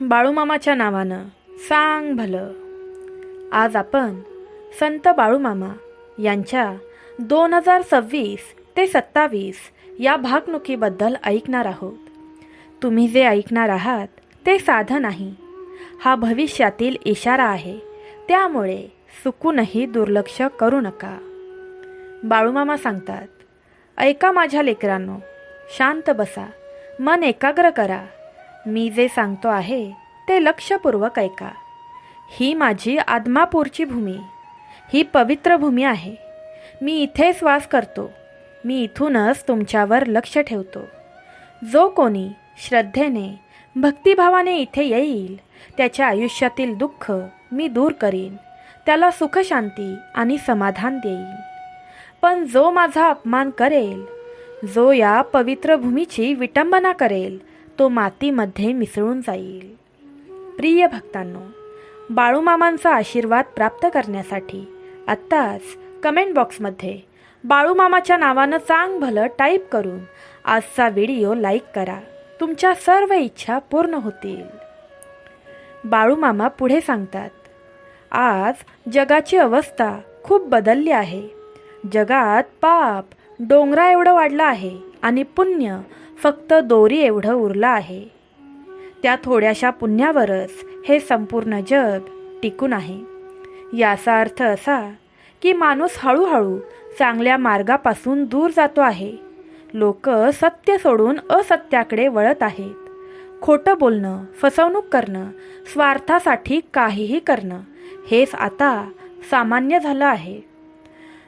बाळूमामाच्या नावानं सांग भलं. आज आपण संत बाळूमामा यांच्या 2026 ते 27 या भागणुकीबद्दल ऐकणार आहोत. तुम्ही जे ऐकणार आहात ते साधं नाही, हा भविष्यातील इशारा आहे. त्यामुळे चुकूनही दुर्लक्ष करू नका. बाळूमामा सांगतात, ऐका माझ्या लेकरांनो, शांत बसा, मन एकाग्र करा. मी जे सांगतो आहे ते लक्षपूर्वक ऐका. ही माझी आदमापूरची भूमी, ही पवित्र भूमी आहे. मी इथेच वास करतो. मी इथूनच तुमच्यावर लक्ष ठेवतो. जो कोणी श्रद्धेने भक्तिभावाने इथे येईल त्याच्या आयुष्यातील दुःख मी दूर करीन, त्याला सुखशांती आणि समाधान देईन. पण जो माझा अपमान करेल, जो या पवित्र भूमीची विटंबना करेल, तो मातीमध्ये मिसळून जाईल. प्रिय भक्तांनो, बाळूमामांचा आशीर्वाद प्राप्त करण्यासाठी आत्ताच कमेंट बॉक्समध्ये बाळूमामाच्या नावानं चांग भलं टाईप करून आजचा व्हिडिओ लाईक करा. तुमच्या सर्व इच्छा पूर्ण होतील. बाळूमामा पुढे सांगतात, आज जगाची अवस्था खूप बदलली आहे. जगात पाप डोंगरा एवढं वाढलं आहे आणि पुण्य फक्त दोरी एवढं उरलं आहे. त्या थोड्याशा पुण्यावरच हे संपूर्ण जग टिकून आहे. याचा अर्थ असा की माणूस हळूहळू चांगल्या मार्गापासून दूर जातो आहे. लोक सत्य सोडून असत्याकडे वळत आहेत. खोटं बोलणं, फसवणूक करणं, स्वार्थासाठी काहीही करणं हेच आता सामान्य झालं आहे.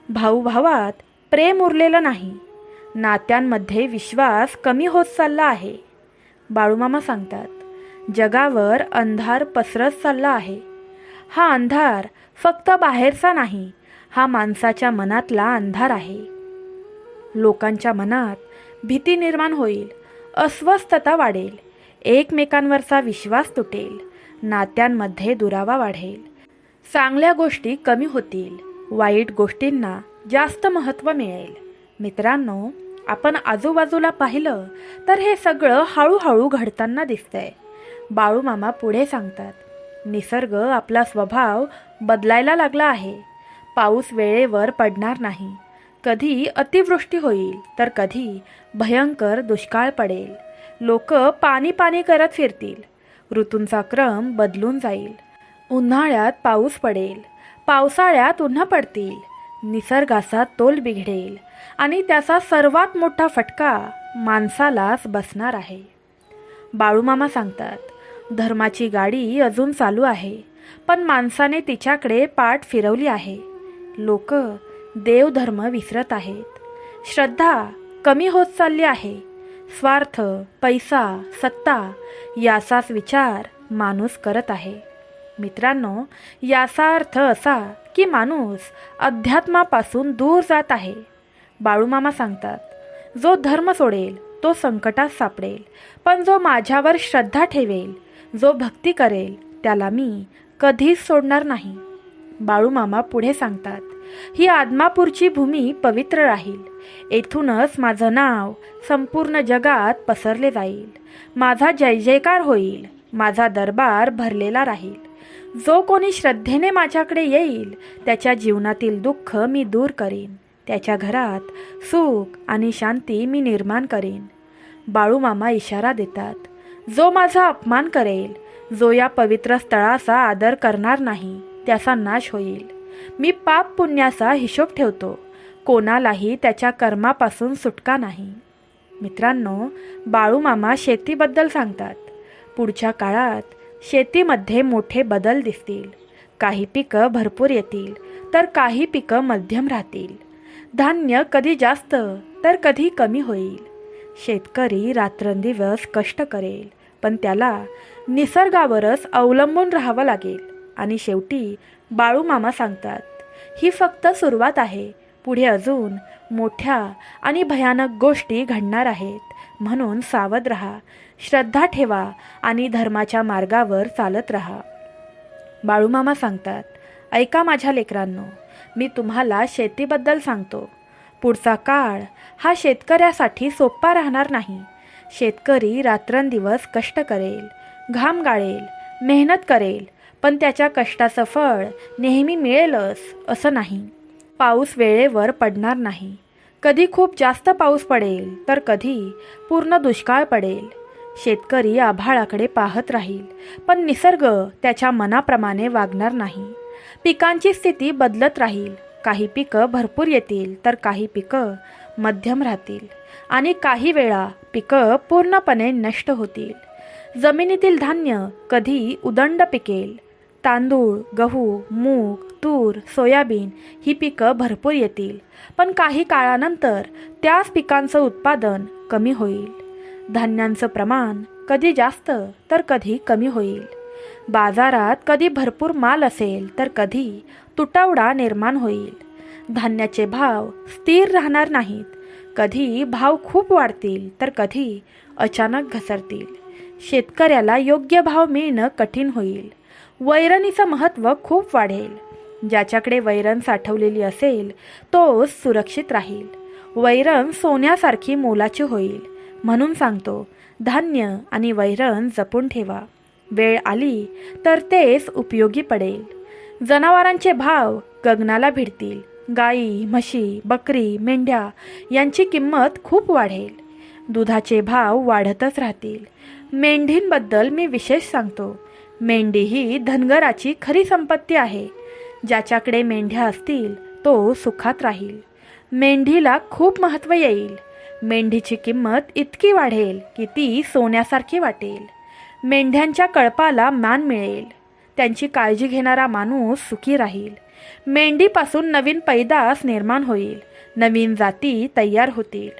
भाऊभावात प्रेम उरलेलं नाही. नात्यांमध्ये विश्वास कमी होत चालला आहे. बाळूमामा सांगतात, जगावर अंधार पसरत चालला आहे. हा अंधार फक्त बाहेरचा नाही, हा माणसाच्या मनातला अंधार आहे. लोकांच्या मनात भीती निर्माण होईल, अस्वस्थता वाढेल, एकमेकांवरचा विश्वास तुटेल, नात्यांमध्ये दुरावा वाढेल, चांगल्या गोष्टी कमी होतील, वाईट गोष्टींना जास्त महत्त्व मिळेल. मित्रांनो, आपण आजूबाजूला पाहिलं तर हे सगळं हळूहळू घडताना दिसतंय. बाळूमामा पुढे सांगतात, निसर्ग आपला स्वभाव बदलायला लागला आहे. पाऊस वेळेवर पडणार नाही. कधी अतिवृष्टी होईल तर कधी भयंकर दुष्काळ पडेल. लोक पाणी पाणी करत फिरतील. ऋतूंचा क्रम बदलून जाईल. उन्हाळ्यात पाऊस पडेल, पावसाळ्यात उन्हं पडतील. निसर्गाचा तोल बिघडेल आणि त्याचा सर्वात मोठा फटका माणसालाच बसणार आहे. बाळूमामा सांगतात, धर्माची गाडी अजून चालू आहे, पण माणसाने तिच्याकडे पाठ फिरवली आहे. लोक देवधर्म विसरत आहेत. श्रद्धा कमी होत चालली आहे. स्वार्थ, पैसा, सत्ता याचाच विचार माणूस करत आहे. मित्रांनो, याचा अर्थ असा की माणूस अध्यात्मापासून दूर जात आहे. बाळूमामा सांगतात, जो धर्म सोडेल तो संकटात सापडेल, पण जो माझ्यावर श्रद्धा ठेवेल, जो भक्ती करेल, त्याला मी कधीच सोडणार नाही. बाळूमामा पुढे सांगतात, ही आदमापूरची भूमी पवित्र राहील. येथूनच माझं नाव संपूर्ण जगात पसरले जाईल. माझा जय जयकार होईल. माझा दरबार भरलेला राहील. जो कोणी श्रद्धेने माझ्याकडे येईल त्याच्या जीवनातील दुःख मी दूर करीन. त्याच्या घरात सुख आणि शांती मी निर्माण करीन. बाळूमामा इशारा देतात, जो माझा अपमान करेल, जो या पवित्र स्थळाचा आदर करणार नाही, त्याचा नाश होईल. मी पाप पुण्याचा हिशोब ठेवतो. कोणालाही त्याच्या कर्मापासून सुटका नाही. मित्रांनो, बाळूमामा शेतीबद्दल सांगतात, पुढच्या काळात शेतीमध्ये मोठे बदल दिसतील. काही पिकं भरपूर येतील तर काही पिकं मध्यम राहतील. धान्य कधी जास्त तर कधी कमी होईल. शेतकरी रात्रंदिवस कष्ट करेल, पण त्याला निसर्गावरच अवलंबून राहावं लागेल. आणि शेवटी बाळूमामा सांगतात, ही फक्त सुरुवात आहे. पुढे अजून मोठ्या आणि भयानक गोष्टी घडणार आहेत. म्हणून सावध रहा, श्रद्धा ठेवा आणि धर्माच्या मार्गावर चालत रहा. बाळूमामा सांगतात, ऐका माझ्या लेकरांनो, मी तुम्हाला शेतीबद्दल सांगतो. पुढचा काळ हा शेतकऱ्यासाठी सोपा राहणार नाही. शेतकरी रात्रंदिवस कष्ट करेल, घाम गाळेल, मेहनत करेल, पण त्याच्या कष्टाचं फळ नेहमी मिळेलच असं नाही. पाऊस वेळेवर पडणार नाही. कधी खूप जास्त पाऊस पडेल तर कधी पूर्ण दुष्काळ पडेल. शेतकरी आभाळाकडे पाहत राहील, पण निसर्ग त्याच्या मनाप्रमाणे वागणार नाही. पिकांची स्थिती बदलत राहील. काही पिकं भरपूर येतील तर काही पिकं मध्यम राहतील आणि काही वेळा पिकं पूर्णपणे नष्ट होतील. जमिनीतील धान्य कधी उदंड पिकेल. तांदूळ, गहू, मूग, तूर, सोयाबीन ही पिकं भरपूर येतील, पण काही काळानंतर त्याच पिकांचं उत्पादन कमी होईल. धान्यांचं प्रमाण कधी जास्त तर कधी कमी होईल. बाजारात कधी भरपूर माल असेल तर कधी तुटवडा निर्माण होईल. धान्याचे भाव स्थिर राहणार नाहीत. कधी भाव खूप वाढतील तर कधी अचानक घसरतील. शेतकऱ्याला योग्य भाव मिळणं कठीण होईल. वैरणीचं महत्त्व खूप वाढेल. ज्याच्याकडे वैरण साठवलेली असेल तोच सुरक्षित राहील. वैरण सोन्यासारखी मोलाची होईल. म्हणून सांगतो, धान्य आणि वैरण जपून ठेवा. वेळ आली तर तेच उपयोगी पडेल. जनावरांचे भाव गगनाला भिडतील. गाई, म्हशी, बकरी, मेंढ्या यांची किंमत खूप वाढेल. दुधाचे भाव वाढतच राहतील. मेंढींबद्दल मी विशेष सांगतो. मेंढी ही धनगराची खरी संपत्ती आहे. ज्याच्याकडे मेंढ्या असतील तो सुखात राहील. मेंढीला खूप महत्त्व येईल. मेंढीची किंमत इतकी वाढेल की ती सोन्यासारखी वाटेल. मेंढ्यांच्या कळपाला मान मिळेल. त्यांची काळजी घेणारा माणूस सुखी राहील. मेंढीपासून नवीन पैदास निर्माण होईल. नवीन जाती तयार होतील.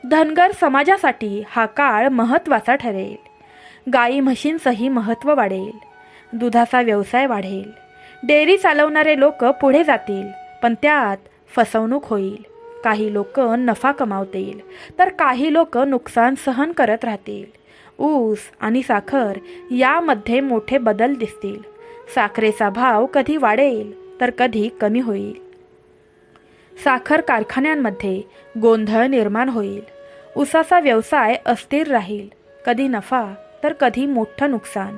धनगर समाजासाठी हा काळ महत्त्वाचा ठरेल. गाई म्हशींचंही महत्त्व वाढेल. दुधाचा व्यवसाय वाढेल. डेअरी चालवणारे लोक पुढे जातील, पण त्यात फसवणूक होईल. काही लोक नफा कमावतील तर काही लोक नुकसान सहन करत राहतील. ऊस आणि साखर यामध्ये मोठे बदल दिसतील. साखरेचा भाव कधी वाढेल तर कधी कमी होईल. साखर कारखान्यांमध्ये गोंधळ निर्माण होईल. ऊसाचा व्यवसाय अस्थिर राहील. कधी नफा तर कधी मोठं नुकसान.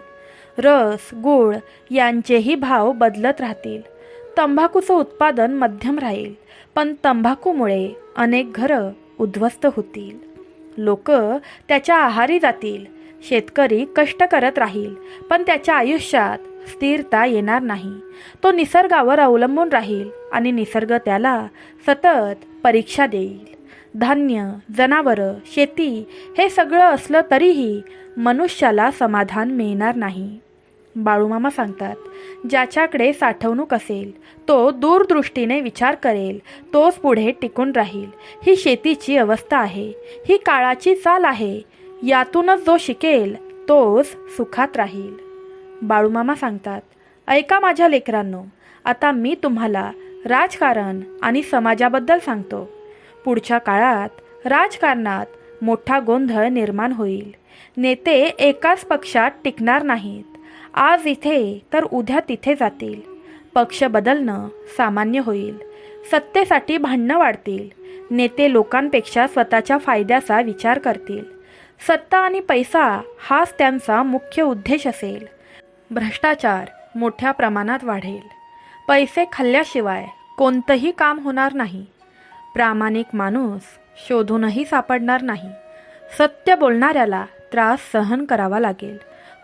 रस, गूळ यांचेही भाव बदलत राहतील. तंबाखूचं उत्पादन मध्यम राहील, पण तंबाखूमुळे अनेक घरं उद्ध्वस्त होतील. लोक त्याच्या आहारी जातील. शेतकरी कष्ट करत राहील, पण त्याच्या आयुष्यात स्थिरता येणार नाही. तो निसर्गावर अवलंबून राहील आणि निसर्ग त्याला सतत परीक्षा देईल. धान्य, जनावरं, शेती हे सगळं असलं तरीही मनुष्याला समाधान मिळणार नाही. बाळूमामा सांगतात, ज्याच्याकडे साठवणूक असेल तो दूरदृष्टीने विचार करेल, तोच पुढे टिकून राहील. ही शेतीची अवस्था आहे. ही काळाची चाल आहे. यातूनच जो शिकेल तोच सुखात राहील. बाळूमामा सांगतात, ऐका माझ्या लेकरांनो, आता मी तुम्हाला राजकारण आणि समाजाबद्दल सांगतो. पुढच्या काळात राजकारणात मोठा गोंधळ निर्माण होईल. नेते एकाच पक्षात टिकणार नाहीत. आज इथे तर उद्या तिथे जातील. पक्ष बदलणं सामान्य होईल. सत्तेसाठी भांडणं वाढतील. नेते लोकांपेक्षा स्वतःच्या फायद्याचा विचार करतील. सत्ता आणि पैसा हाच त्यांचा मुख्य उद्देश असेल. भ्रष्टाचार मोठ्या प्रमाणात वाढेल. पैसे खाल्ल्याशिवाय कोणतंही काम होणार नाही. प्रामाणिक माणूस शोधूनही सापडणार नाही. सत्य बोलणाऱ्याला त्रास सहन करावा लागेल.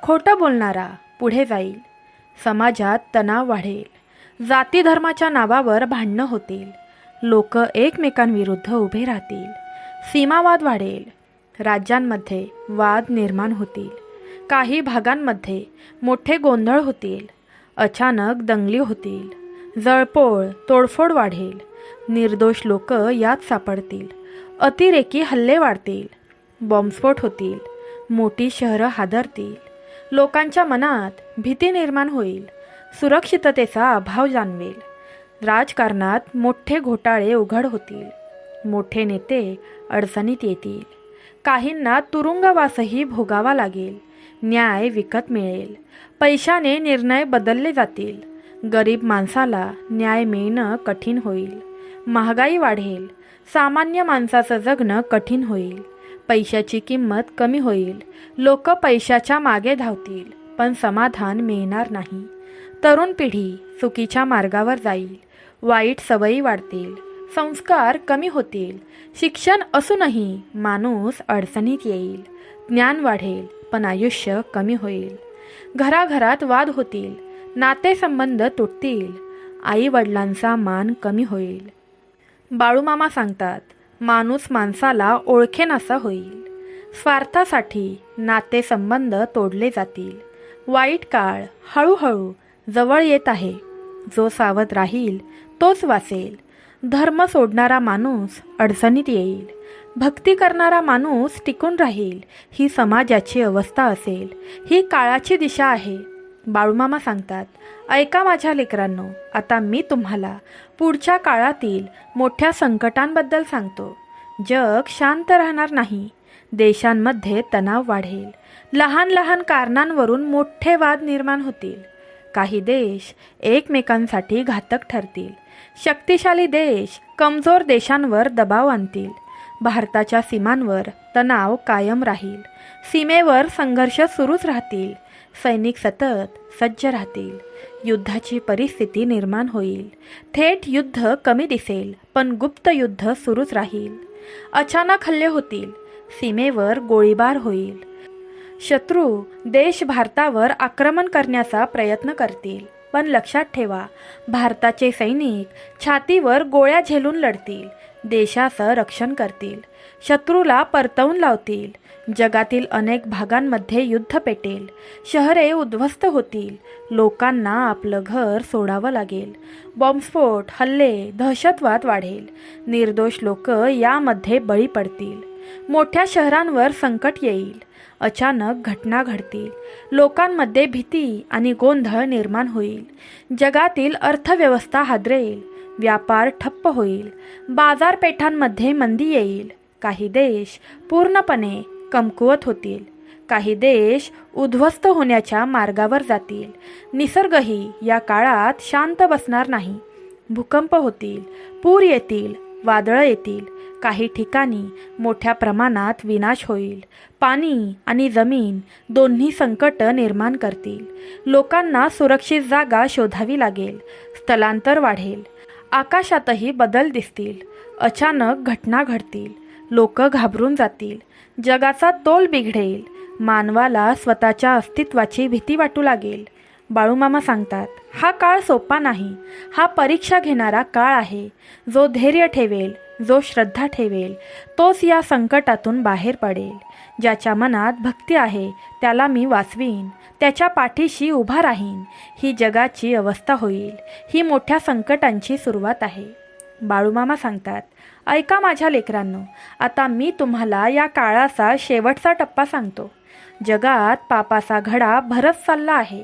खोटं बोलणारा पुढे जाईल. समाजात तणाव वाढेल. जाती धर्माच्या नावावर भांडणं होतील. लोक एकमेकांविरुद्ध उभे राहतील. सीमावाद वाढेल. राज्यांमध्ये वाद निर्माण होतील. काही भागांमध्ये मोठे गोंधळ होतील. अचानक दंगली होतील. जळपोळ, तोडफोड वाढेल. निर्दोष लोक यात सापडतील. अतिरेकी हल्ले वाढतील. बॉम्बस्फोट होतील. मोठी शहरं हादरतील. लोकांच्या मनात भीती निर्माण होईल. सुरक्षिततेचा अभाव जाणवेल. राजकारणात मोठे घोटाळे उघड होतील. मोठे नेते अडचणीत येतील. काहींना तुरुंगवासही भोगावा लागेल. न्याय विकत मिळेल. पैशाने निर्णय बदलले जातील. गरीब माणसाला न्याय मिळणं कठीण होईल. महागाई वाढेल. सामान्य माणसाचं जगणं कठीण होईल. पैशाची किंमत कमी होईल. लोक पैशाच्या मागे धावतील, पण समाधान मिळणार नाही. तरुण पिढी चुकीच्या मार्गावर जाईल. वाईट सवयी वाढतील. संस्कार कमी होतील. शिक्षण असूनही माणूस अडचणीत येईल. ज्ञान वाढेल, पण आयुष्य कमी होईल. घराघरात वाद होतील. नातेसंबंध तुटतील. आई वडिलांचा मान कमी होईल. बाळूमामा सांगतात, माणूस माणसाला ओळखेनासा होईल. स्वार्थासाठी नातेसंबंध तोडले जातील. वाईट काळ हळूहळू जवळ येत आहे. जो सावध राहील तोच वाचेल. धर्म सोडणारा माणूस अडचणीत येईल. भक्ती करणारा माणूस टिकून राहील. ही समाजाची अवस्था असेल. ही काळाची दिशा आहे. बाळूमामा सांगतात, ऐका माझ्या लेकरांनो, आता मी तुम्हाला पुढच्या काळातील मोठ्या संकटांबद्दल सांगतो. जग शांत राहणार नाही. देशांमध्ये तणाव वाढेल. लहान लहान कारणांवरून मोठे वाद निर्माण होतील. काही देश एकमेकांसाठी घातक ठरतील. शक्तिशाली देश कमजोर देशांवर दबाव आणतील. भारताच्या सीमांवर तणाव कायम राहील. सीमेवर संघर्ष सुरूच राहतील. सैनिक सतत सज्ज राहतील. युद्धाची परिस्थिती निर्माण होईल. थेट युद्ध कमी दिसेल, पण गुप्त युद्ध सुरूच राहील. अचानक हल्ले होतील. सीमेवर गोळीबार होईल. शत्रू देश भारतावर आक्रमण करण्याचा प्रयत्न करतील. पण लक्षात ठेवा, भारताचे सैनिक छातीवर गोळ्या झेलून लढतील. देशाचं रक्षण करतील. शत्रूला परतवून लावतील. जगातील अनेक भागांमध्ये युद्ध पेटेल. शहरे उद्ध्वस्त होतील. लोकांना आपलं घर सोडावं लागेल. बॉम्बस्फोट, हल्ले, दहशतवाद वाढेल. निर्दोष लोक यामध्ये बळी पडतील. मोठ्या शहरांवर संकट येईल. अचानक घटना घडतील. लोकांमध्ये भीती आणि गोंधळ निर्माण होईल. जगातील अर्थव्यवस्था हादरेल. व्यापार ठप्प होईल. बाजारपेठांमध्ये मंदी येईल. काही देश पूर्णपणे कमकुवत होतील. काही देश उद्ध्वस्त होण्याच्या मार्गावर जातील. निसर्गही या काळात शांत बसणार नाही. भूकंप होतील. पूर येतील. वादळं येतील. काही ठिकाणी मोठ्या प्रमाणात विनाश होईल. पाणी आणि जमीन दोन्ही संकट निर्माण करतील. लोकांना सुरक्षित जागा शोधावी लागेल. स्थलांतर वाढेल. आकाशातही बदल दिसतील. अचानक घटना घडतील. लोक घाबरून जातील. जगाचा तोल बिघडेल. मानवाला स्वतःच्या अस्तित्वाची भीती वाटू लागेल. बाळूमामा सांगतात, हा काळ सोपा नाही. हा परीक्षा घेणारा काळ आहे. जो धैर्य ठेवेल, जो श्रद्धा ठेवेल, तोच या संकटातून बाहेर पडेल. ज्याच्या मनात भक्ती आहे त्याला मी वाचवीन. त्याच्या पाठीशी उभा राहीन. ही जगाची अवस्था होईल. ही मोठ्या संकटांची सुरुवात आहे. बाळूमामा सांगतात, ऐका माझ्या लेकरांनो, आता मी तुम्हाला या काळाचा शेवटचा टप्पा सांगतो. जगात पापाचा घडा भरत चालला आहे.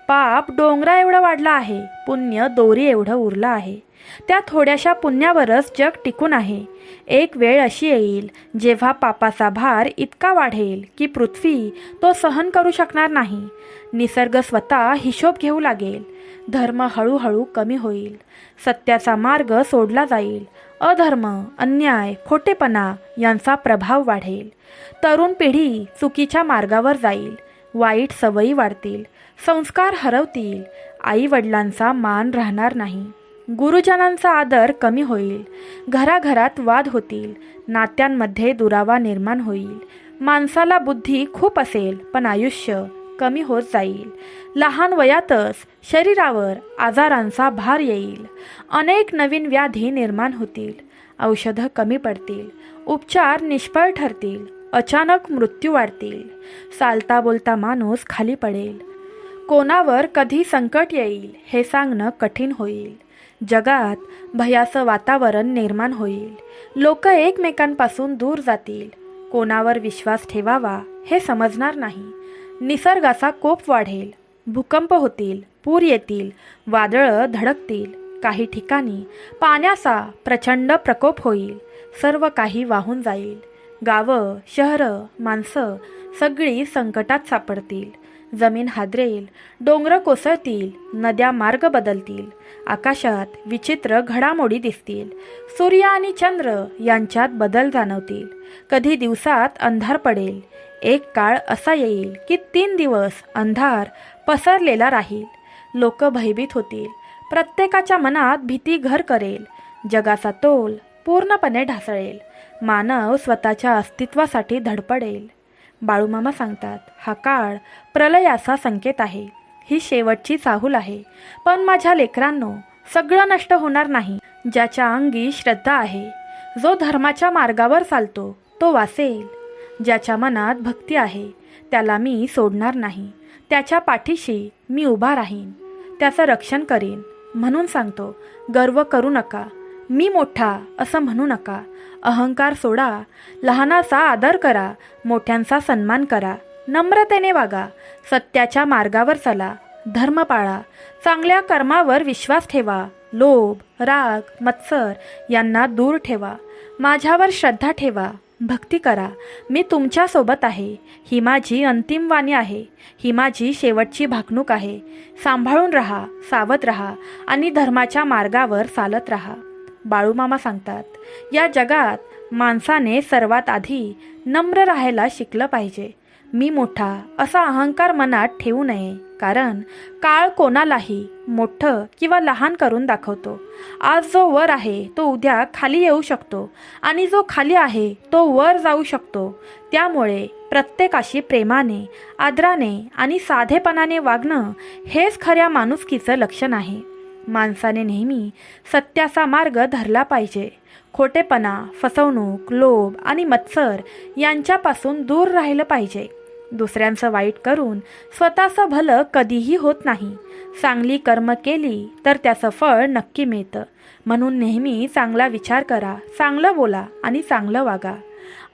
पाप डोंगरा एवढं वाढलं आहे. पुण्य दोरी एवढं उरलं आहे. त्या थोड्याशा पुण्यावरच जग टिकून आहे. एक वेळ अशी येईल जेव्हा पापाचा भार इतका वाढेल की पृथ्वी तो सहन करू शकणार नाही. निसर्ग स्वतः हिशोब घेऊ लागेल. धर्म हळूहळू कमी होईल. सत्याचा मार्ग सोडला जाईल. अधर्म, अन्याय, खोटेपणा यांचा प्रभाव वाढेल. तरुण पिढी चुकीच्या मार्गावर जाईल. वाईट सवयी वाढतील. संस्कार हरवतील. आई वडिलांचा मान राहणार नाही. गुरुजनांचा आदर कमी होईल. घराघरात वाद होतील. नात्यांमध्ये दुरावा निर्माण होईल. माणसाला बुद्धी खूप असेल, पण आयुष्य कमी होत जाईल. लहान वयातच शरीरावर आजारांचा भार येईल. अनेक नवीन व्याधी निर्माण होतील. औषधं कमी पडतील. उपचार निष्फळ ठरतील. अचानक मृत्यू वाढतील. चालता बोलता माणूस खाली पडेल. कोणावर कधी संकट येईल हे सांगणं कठीण होईल. जगात भयाचं वातावरण निर्माण होईल. लोक एकमेकांपासून दूर जातील. कोणावर विश्वास ठेवावा हे समजणार नाही. निसर्गाचा कोप वाढेल. भूकंप होतील. पूर येतील. वादळं धडकतील. काही ठिकाणी पाण्याचा प्रचंड प्रकोप होईल. सर्व काही वाहून जाईल. गावं, शहरं, माणसं सगळी संकटात सापडतील. जमीन हादरेल, डोंगर कोसळतील, नद्या मार्ग बदलतील, आकाशात विचित्र घडामोडी दिसतील, सूर्य आणि चंद्र यांच्यात बदल जाणवतील, कधी दिवसात अंधार पडेल. एक काळ असा येईल की 3 दिवस अंधार पसरलेला राहील. लोक भयभीत होतील, प्रत्येकाच्या मनात भीती घर करेल, जगाचा तोल पूर्णपणे ढासळेल, मानव स्वतःच्या अस्तित्वासाठी धडपडेल. बाळूमामा सांगतात, हा काळ प्रलयाचा संकेत आहे, ही शेवटची चाहूल आहे. पण माझ्या लेकरांनो, सगळं नष्ट होणार नाही. ज्याच्या अंगी श्रद्धा आहे, जो धर्माच्या मार्गावर चालतो, तो वासेल. ज्याच्या मनात भक्ती आहे, त्याला मी सोडणार नाही. त्याच्या पाठीशी मी उभा राहीन, त्याचं रक्षण करीन. म्हणून सांगतो, गर्व करू नका, मी मोठा असं म्हणू नका. अहंकार सोडा, लहानाचा आदर करा, मोठ्यांचा सन्मान करा, नम्रतेने वागा, सत्याच्या मार्गावर चला, धर्म पाळा, चांगल्या कर्मावर विश्वास ठेवा, लोभ, राग, मत्सर यांना दूर ठेवा, माझ्यावर श्रद्धा ठेवा, भक्ती करा. मी तुमच्यासोबत आहे. ही माझी अंतिम वाणी आहे, ही माझी शेवटची भाकणूक आहे. सांभाळून राहा, सावध राहा आणि धर्माच्या मार्गावर चालत राहा. बाळूमामा सांगतात, या जगात माणसाने सर्वात आधी नम्र राहायला शिकलं पाहिजे. मी मोठा असा अहंकार मनात ठेवू नये, कारण काळ कोणालाही मोठं किंवा लहान करून दाखवतो. आज जो वर आहे तो उद्या खाली येऊ शकतो आणि जो खाली आहे तो वर जाऊ शकतो. त्यामुळे प्रत्येकाशी प्रेमाने, आदराने आणि साधेपणाने वागणं हेच खऱ्या माणुसकीचं लक्षण आहे. माणसाने नेहमी सत्याचा मार्ग धरला पाहिजे. खोटेपणा, फसवणूक, लोभ आणि मत्सर यांच्यापासून दूर राहिलं पाहिजे. दुसऱ्यांचं वाईट करून स्वतःचं भलं कधीही होत नाही. चांगली कर्म केली तर त्याचं फळ नक्की मिळतं. म्हणून नेहमी चांगला विचार करा, चांगलं बोला आणि चांगलं वागा.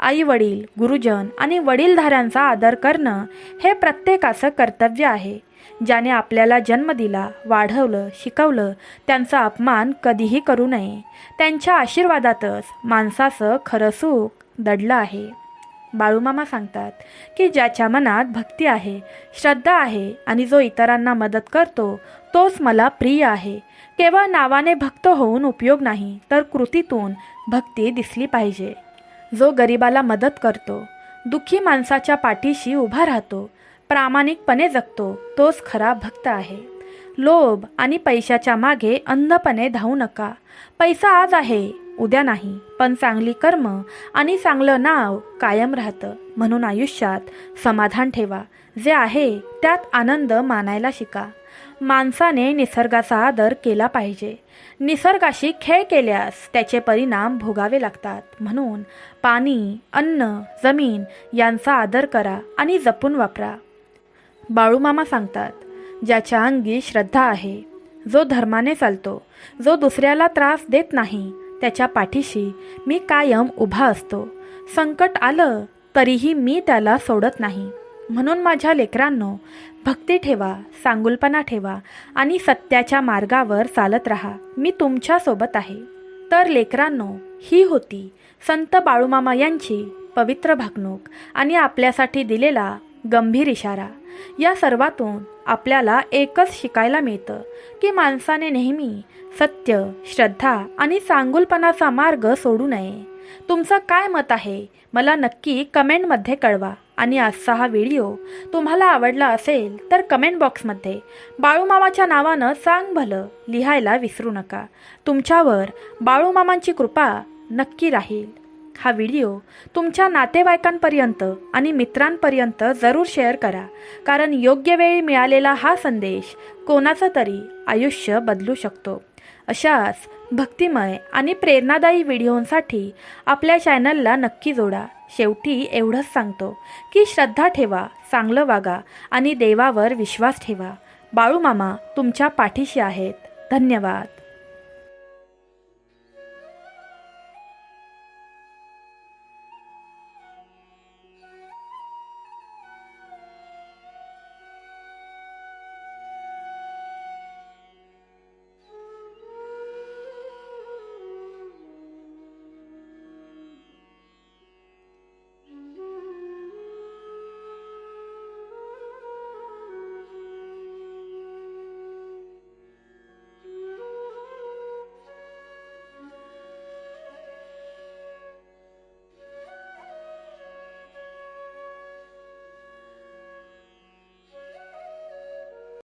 आई वडील, गुरुजन आणि वडीलधाऱ्यांचा आदर करणं हे प्रत्येकाचं कर्तव्य आहे. ज्याने आपल्याला जन्म दिला, वाढवलं, शिकवलं, त्यांचा अपमान कधीही करू नये. त्यांच्या आशीर्वादातच माणसाचं खरं सुख दडलं आहे. बाळूमामा सांगतात की ज्याच्या मनात भक्ती आहे, श्रद्धा आहे आणि जो इतरांना मदत करतो, तोच मला प्रिय आहे. केवळ नावाने भक्त होऊन उपयोग नाही, तर कृतीतून भक्ती दिसली पाहिजे. जो गरिबाला मदत करतो, दुःखी माणसाच्या पाठीशी उभा राहतो, प्रामाणिकपणे जगतो, तोच खरा भक्त आहे. लोभ आणि पैशाच्या मागे अंधपणे धावू नका. पैसा आज आहे, उद्या नाही, पण चांगली कर्म आणि चांगलं नाव कायम राहतं. म्हणून आयुष्यात समाधान ठेवा. जे आहे त्यात आनंद मानायला शिका. माणसाने निसर्गाचा आदर केला पाहिजे. निसर्गाशी खेळ केल्यास त्याचे परिणाम भोगावे लागतात. म्हणून पाणी, अन्न, जमीन यांचा आदर करा आणि जपून वापरा. बाळूमामा सांगतात, ज्याच्या अंगी श्रद्धा आहे, जो धर्माने चालतो, जो दुसऱ्याला त्रास देत नाही, त्याच्या पाठीशी मी कायम उभा असतो. संकट आलं तरीही मी त्याला सोडत नाही. म्हणून माझ्या लेकरांनो, भक्ती ठेवा, सांगुलपणा ठेवा आणि सत्याच्या मार्गावर चालत राहा. मी तुमच्यासोबत आहे. तर लेकरांनो, ही होती संत बाळूमामा यांची पवित्र भाकणूक आणि आपल्यासाठी दिलेला गंभीर इशारा. या सर्वातून आपल्याला एकच शिकायला मिळतं की माणसाने नेहमी सत्य, श्रद्धा आणि चांगुलपणाचा मार्ग सोडू नये. तुमचं काय मत आहे मला नक्की कमेंटमध्ये कळवा. आणि आजचा हा व्हिडिओ तुम्हाला आवडला असेल तर कमेंट बॉक्समध्ये बाळूमामाच्या नावानं सांग भलं लिहायला विसरू नका. तुमच्यावर बाळूमामांची कृपा नक्की राहील. हा व्हिडिओ तुमच्या नातेवाईकांपर्यंत आणि मित्रांपर्यंत जरूर शेअर करा, कारण योग्य वेळी मिळालेला हा संदेश कोणाचं तरी आयुष्य बदलू शकतो. अशाच भक्तिमय आणि प्रेरणादायी व्हिडिओंसाठी आपल्या चॅनलला नक्की जोडा. शेवटी एवढंच सांगतो की श्रद्धा ठेवा, चांगलं वागा आणि देवावर विश्वास ठेवा. बाळूमामा तुमच्या पाठीशी आहेत. धन्यवाद.